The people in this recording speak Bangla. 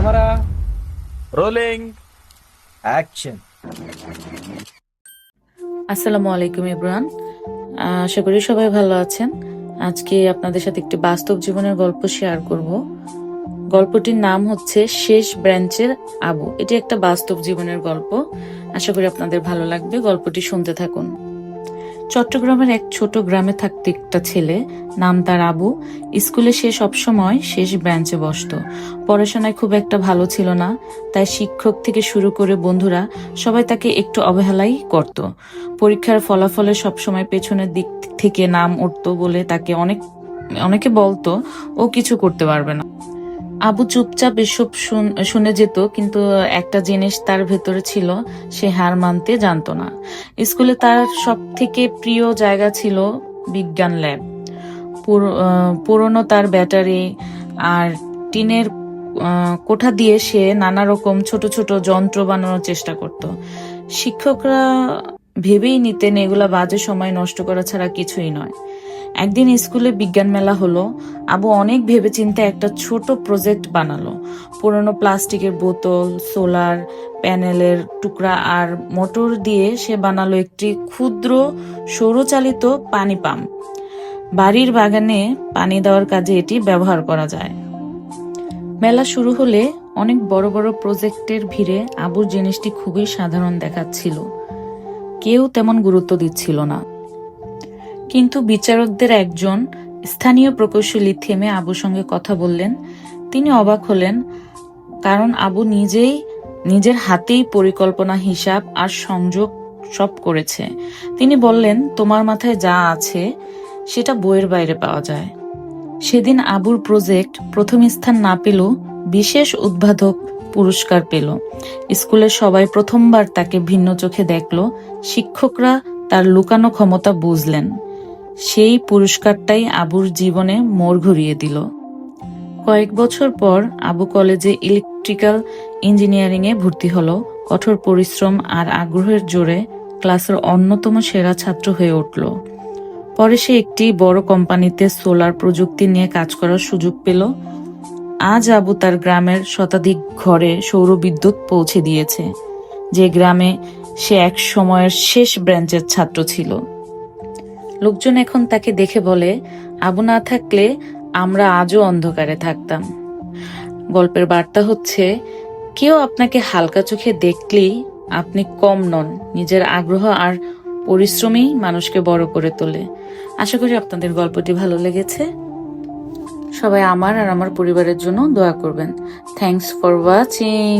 Camera rolling action. আসসালামু আলাইকুম ইব্রান। আশা করি সবাই ভালো আছেন। আজকে আপনাদের সাথে একটি বাস্তব জীবনের গল্প শেয়ার করব। গল্পটির নাম হচ্ছে শেষ ব্রাঞ্চের আবু। এটি একটা বাস্তব জীবনের গল্প। আশা করি আপনাদের ভালো লাগবে। গল্পটি শুনতে থাকুন। চট্টগ্রামের এক ছোট গ্রামে থাকতো একটা ছেলে, নাম তার আবু। স্কুলে সে সবসময় শেষ বেঞ্চে বসতো। পড়াশোনায় খুব একটা ভালো ছিল না, তাই শিক্ষক থেকে শুরু করে বন্ধুরা সবাই তাকে একটু অবহেলাই করত। পরীক্ষার ফলাফলে সবসময় পেছনের দিক থেকে নাম উঠতো বলে তাকে অনেকে বলতো ও কিছু করতে পারবে না। আবু চুপচাপ এসব শুনে যেত, কিন্তু একটা জিনিস তার ভেতরে ছিল, সে হার মানতে জানতো না। স্কুলে তার সব থেকে প্রিয় জায়গা ছিল বিজ্ঞান ল্যাব। পুরনো তার ব্যাটারি আর টিনের কোঠা দিয়ে সে নানা রকম ছোট ছোট যন্ত্র বানানোর চেষ্টা করত। শিক্ষকরা ভেবেই নিতেন এগুলা বাজে সময় নষ্ট করা ছাড়া কিছুই নয়। একদিন স্কুলে বিজ্ঞান মেলা হলো। আবু অনেক ভেবেচিন্তে একটা ছোট প্রজেক্ট বানালো। পুরনো প্লাস্টিকের বোতল, সোলার প্যানেলের টুকরা আর মোটর দিয়ে সে বানালো একটি ক্ষুদ্র সৌরচালিত পানি পাম্প। বাড়ির বাগানে পানি দেওয়ার কাজে এটি ব্যবহার করা যায়। মেলা শুরু হলে অনেক বড় বড় প্রজেক্টের ভিড়ে আবুর জিনিসটি খুবই সাধারণ দেখাচ্ছিল। কেউ তেমন গুরুত্ব দিচ্ছিল না। কিন্তু বিচারকদের একজন স্থানীয় প্রকৌশলী থেমে আবুর সঙ্গে কথা বললেন। তিনি অবাক হলেন, কারণ আবু নিজের হাতেই পরিকল্পনা, হিসাব আর সংযোগ সব করেছে। তিনি বললেন, তোমার মাথায় যা আছে সেটা বইয়ের বাইরে পাওয়া যায়। সেদিন আবুর প্রজেক্ট প্রথম স্থান না পেলেও বিশেষ উদ্বোধক পুরস্কার পেল। স্কুলের সবাই প্রথমবার তাকে ভিন্ন চোখে দেখল। শিক্ষকরা তার লুকানো ক্ষমতা বুঝলেন। সেই পুরস্কারটাই আবুর জীবনে মোড় ঘুরিয়ে দিল। কয়েক বছর পর আবু কলেজে ইলেকট্রিক্যাল ইঞ্জিনিয়ারিং এ ভর্তি হলো। কঠোর পরিশ্রম আর আগ্রহের জোরে ক্লাসের অন্যতম সেরা ছাত্র হয়ে উঠল। পরে সে একটি বড় কোম্পানিতে সোলার প্রযুক্তি নিয়ে কাজ করার সুযোগ পেল। আজ আবু তার গ্রামের শতাধিক ঘরে সৌরবিদ্যুৎ পৌঁছে দিয়েছে, যে গ্রামে সে এক সময়ের শেষ ব্রাঞ্চের ছাত্র ছিল। লোকজন এখন তাকে দেখে বলে, আবু না থাকলে আমরা আজও অন্ধকারে থাকতাম। গল্পের বার্তা হচ্ছে, কেউ আপনাকে হালকা চোখে দেখলেই আপনি কম নন। নিজের আগ্রহ আর পরিশ্রমই মানুষকে বড় করে তোলে। আশা করি আপনাদের গল্পটি ভালো লেগেছে। সবাই আমার আর আমার পরিবারের জন্য দোয়া করবেন। Thanks for watching.